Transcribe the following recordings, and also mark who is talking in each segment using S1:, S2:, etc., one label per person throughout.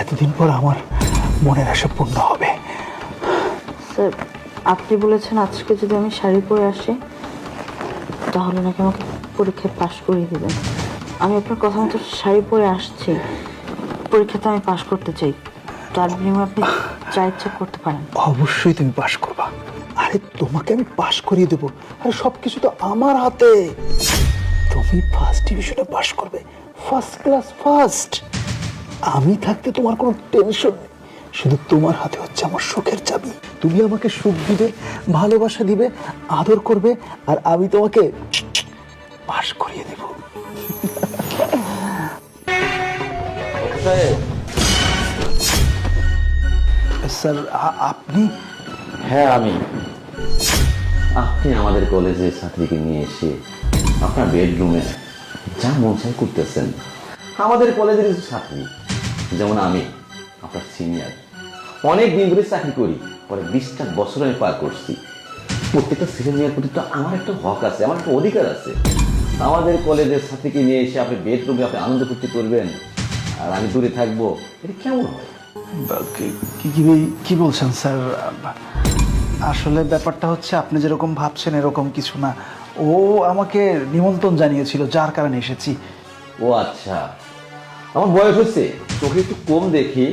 S1: এতদিন পর আমার মনের আশা পূর্ণ হবে।
S2: স্যার, আপনি বলেছেন আজকে যদি আমি শাড়ি পরে আসি তাহলে নাকি আমাকে পরীক্ষায় পাশ করিয়ে দেবেন। আমি আপনার কথা মতো শাড়ি পরে আসছি, পরীক্ষাতে আমি পাশ করতে চাই। তার বিনিময়ে আপনি যা ইচ্ছা করতে পারেন।
S1: অবশ্যই তুমি পাশ করবা। আরে তোমাকে আমি পাশ করিয়ে দেবো। আরে সবকিছু তো আমার হাতে। তুমি ফার্স্ট ডিভিশনে পাশ করবে, ফার্স্ট ক্লাস ফার্স্ট। আমি থাকতে তোমার কোনো টেনশন নেই। শুধু তোমার হাতে হচ্ছে আমার সুখের চাবি। তুমি আমাকে সুখ দিবে, ভালোবাসা দিবে, আদর করবে, আর আমি তোমাকে পাশ করিয়ে দেব। স্যার, আপনি?
S3: হ্যাঁ, আমি। আপনি আমাদের কলেজের ছাত্রীকে নিয়ে এসে আপনার বেডরুমে যা মন চাই করতেছেন। আমাদের কলেজের কিছু ছাত্রী, যেমন আমি আপনার সিনিয়র, অনেক দিন ধরে চাকরি করি, পরে 20টা বছর আমি পার করছি। প্রত্যেকটা সিনিয়র প্রতি তো আমার একটা হক আছে, আমার একটা অধিকার আছে। আমাদের কলেজের ছাত্রীকে নিয়ে এসে আপনি বেডরুমে আপনি আনন্দ ফুর্তি করবেন আর আমি দূরে থাকবো, এটা কেমন হয়?
S1: কি বলছেন স্যার? আসলে ব্যাপারটা হচ্ছে আপনি যেরকম ভাবছেন এরকম কিছু না। ও আমাকে নিমন্ত্রণ জানিয়েছিল, যার কারণে এসেছি।
S3: ও আচ্ছা, আমার বয়স হচ্ছে, চোখে একটু কম দেখি,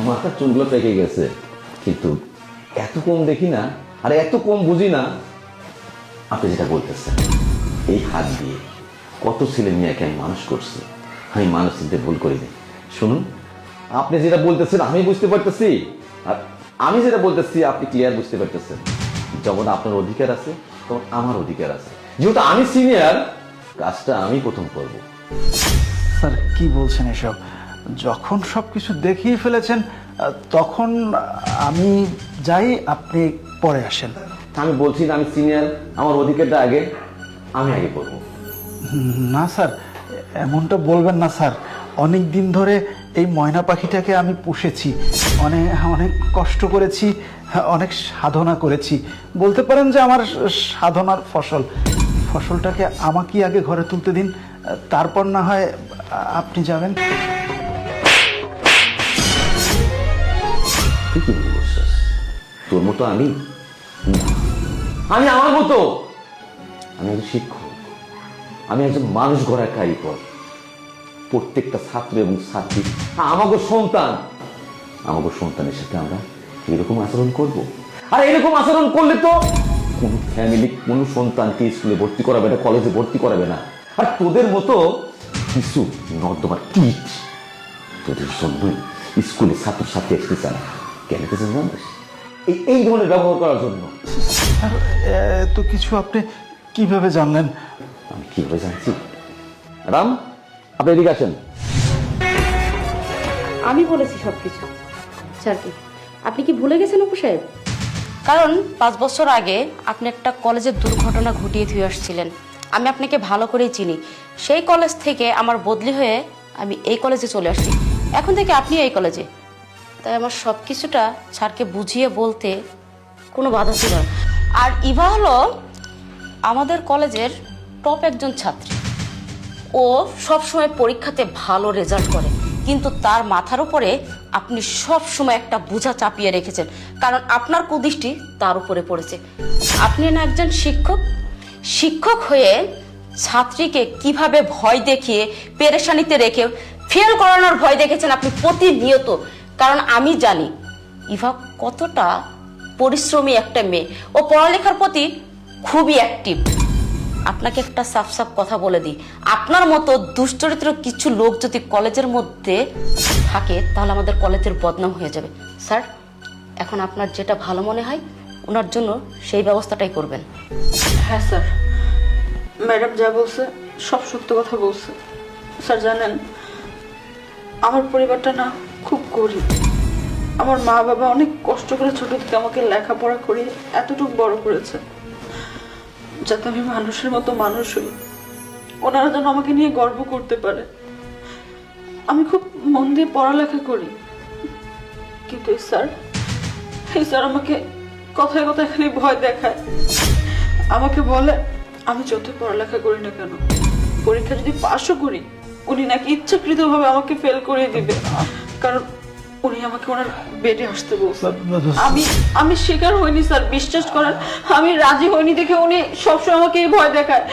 S3: মাথার চুলগুলো পেকে গেছে, কিন্তু এত কম দেখি না আর এত কম বুঝি না। আপনি যেটা বলতেছেন, এই হাত দিয়ে কত ছেলে মেয়েকে আমি মানুষ করছি, আমি মানুষ চিনতে ভুল করিনি। শুনুন, আপনি যেটা বলতেছেন আমি বুঝতে পারতেছি, আর আমি যেটা বলতেছি আপনি ক্লিয়ার বুঝতে পারতেছেন। যেমন আপনার অধিকার আছে তখন আমার অধিকার আছে। যেহেতু আমি সিনিয়র, কাজটা আমি প্রথম করবো।
S1: স্যার, কি বলছেন এসব? যখন সবকিছু দেখিয়ে ফেলেছেন তখন আমি যাই, আপনি পরে আসেন।
S3: আমি বলছি না আমি সিনিয়র, আমার অধিকারটা আগে, আমি আগে করবো।
S1: না স্যার, এমনটা বলবেন না স্যার। অনেক দিন ধরে এই ময়না পাখিটাকে আমি পুষেছি, অনেক অনেক কষ্ট করেছি, অনেক সাধনা করেছি। বলতে পারেন যে আমার সাধনার ফসলটাকে আমাকেই আগে ঘরে তুলতে দিন, তারপর না হয় আপনি যাবেন।
S3: তুই কি বলছিস? তোর মতো আমি আমার মতো, আমি একজন শিক্ষক, আমি একজন মানুষ গড়ার কারিগর। প্রত্যেকটা ছাত্র এবং ছাত্রী আমাকে সন্তান, আমাকে সন্তানের সাথে আমরা এরকম আচরণ করব। আর এরকম আচরণ করলে তো কোন ফ্যামিলি কোন সন্তানকে স্কুলে ভর্তি করাবে না, কলেজে ভর্তি করাবে না। আর তোদের মতো কিছু নর্দমার কীট তোদের জন্যই স্কুলে ছাত্রছাত্রী আসতে চায় না। কেন কিছু জানিস? এই ধরনের ব্যবহার করার জন্য।
S1: তো কিছু আপনি কিভাবে জানলেন?
S3: আমি কিভাবে জানছি? রাম, আপনি এদিকে আসেন।
S4: আমি বলেছি সবকিছু। স্যার, কি আপনি কি ভুলে গেছেন অপু সাহেব? কারণ 5 বছর আগে আপনি একটা কলেজের দুর্ঘটনা ঘটিয়ে দিয়ে আসছিলেন। আমি আপনাকে ভালো করেই চিনি। সেই কলেজ থেকে আমার বদলি হয়ে আমি এই কলেজে চলে আসছি। এখন থেকে আপনি এই কলেজে, তাই আমার সব কিছুটা স্যারকে বুঝিয়ে বলতে কোনো বাধা ছিল না। আর ইভা হলো আমাদের কলেজের টপ একজন ছাত্রী। ও সবসময় পরীক্ষাতে ভালো রেজাল্ট করে, কিন্তু তার মাথার উপরে আপনি সব সময় একটা বোঝা চাপিয়ে রেখেছেন, কারণ আপনার কুদৃষ্টি তার উপরে পড়েছে। আপনি না একজন শিক্ষক হয়ে ছাত্রীকে কিভাবে ভয় দেখিয়ে পেরেশানিতে রেখে ফেল করানোর ভয় দেখেছেন আপনি প্রতিনিয়ত। কারণ আমি জানি ইভা কতটা পরিশ্রমী একটা মেয়ে, ও পড়ালেখার প্রতি খুবই অ্যাক্টিভ। আপনাকে একটা সাফ সাফ কথা বলে দিই, আপনার মতো দুশ্চরিত্র কিছু লোক যদি কলেজের মধ্যে থাকে তাহলে আমাদের কলেজের বদনাম হয়ে যাবে। স্যার, এখন আপনার যেটা ভালো মনে হয় ওনার জন্য সেই ব্যবস্থাটাই করবেন।
S2: হ্যাঁ স্যার, ম্যাডাম যা বলছে সব সত্য কথা বলছে। স্যার জানেন, আমার পরিবারটা না খুব গরিব। আমার মা বাবা অনেক কষ্ট করে ছোট থেকে আমাকে লেখাপড়া করিয়ে এতটুকু বড় করেছে, যাতে আমি মানুষের মতো মানুষ হই, ওনারা যেন আমাকে নিয়ে গর্ব করতে পারে। আমি খুব মন দিয়ে পড়ালেখা করি, কিন্তু এই স্যার আমাকে কথায় কথায় খালি ভয় দেখায়। আমাকে বলে আমি যত পড়ালেখা করি না কেন, পরীক্ষা যদি পাশও করি উনি নাকি ইচ্ছাকৃতভাবে আমাকে ফেল করিয়ে দিবে, কারণ উনি আমাকে ওনার বেডে আসতে বলছেন। আমি স্বীকার হইনি স্যার, বিশ্বাস করেন আমি রাজি হইনি দেখে উনি সবসময় আমাকে এই ভয় দেখায়।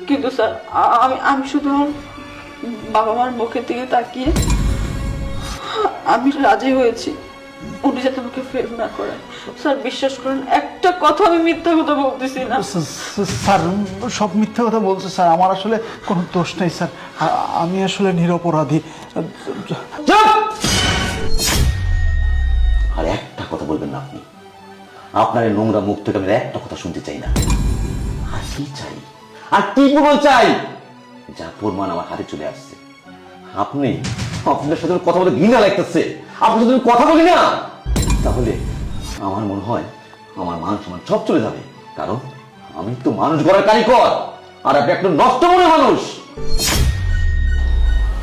S2: কিন্তু স্যার আমি শুধু আমার বাবা মার মুখের দিকে তাকিয়ে আমি রাজি হয়েছি উনি যাতে আমাকে ফেল না করেন। স্যার বিশ্বাস করেন একটা কথা আমি মিথ্যা কথা বলতেছি না।
S1: স্যার সব মিথ্যা কথা বলছে স্যার, আমার আসলে কোনো দোষ নেই স্যার, আমি আসলে নিরপরাধী।
S3: চুপ! আর একটা কথা বলবেন না আপনি। আপনার এই নোংরা মুখ থেকে আমি আর একটা কথা শুনতে চাই না। আর কি চাই, আর কি প্রমাণ চাই? যা প্রমাণ আমার হাতে চলে আসছে। আপনি আপনার সাথে কথা বলে ঘৃণা লাগতেছে। আপনার সাথে কথা বলি না, তাহলে আমার মনে হয় আমার মান সম্মান সব চলে যাবে। কারণ আমি তো মানুষ গড়ার কারিগর, আর আপনি একটা নষ্ট মনের মানুষ।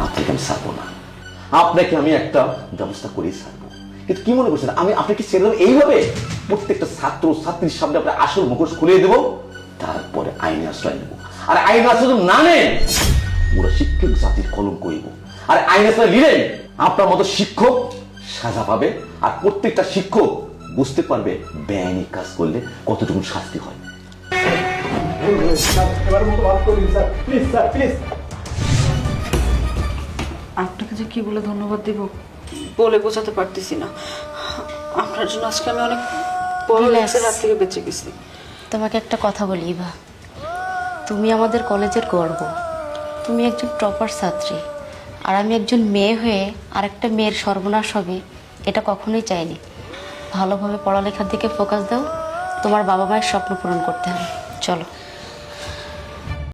S3: আপনাকে আমি ছাড়বো না, আপনাকে আমি একটা ব্যবস্থা করেই ছাড়বো। কিন্তু কি মনে করছেন আমি আপনাকে ছেড়ে দেবো এইভাবে? প্রত্যেকটা ছাত্র ছাত্রীর সামনে আপনার আসল মুখোশ খুলিয়ে দেবো, তারপরে আইনে আশ্রয় নেবো। আর আইন আশ্রয় যদি না নেন, পুরো শিক্ষক জাতির কলঙ্ক হইব। আর আইন আশ্রয় নিলে আপনার মতো শিক্ষক সাজা পাবে, আর প্রত্যেকটা শিক্ষক বুঝতে পারবে বেআইনি কাজ করলে কতটুকু শাস্তি হয়।
S2: আপনাকে যে কি বলে ধন্যবাদ দিব বলে বোঝাতে পারতেছি না। আপনার জন্য আজকে আমি অনেক বড় রাত থেকে বেঁচে গেছি।
S4: তোমাকে একটা কথা বলি ইভা, তুমি আমাদের কলেজের গর্ব। তুমি একজন টপার ছাত্রী, আর আমি একজন মেয়ে হয়ে আরেকটা মেয়ের সর্বনাশ হবে এটা কখনোই চাইনি। ভালোভাবে পড়ালেখার দিকে ফোকাস দাও, তোমার বাবা মায়ের স্বপ্ন পূরণ করতে হবে। চলো।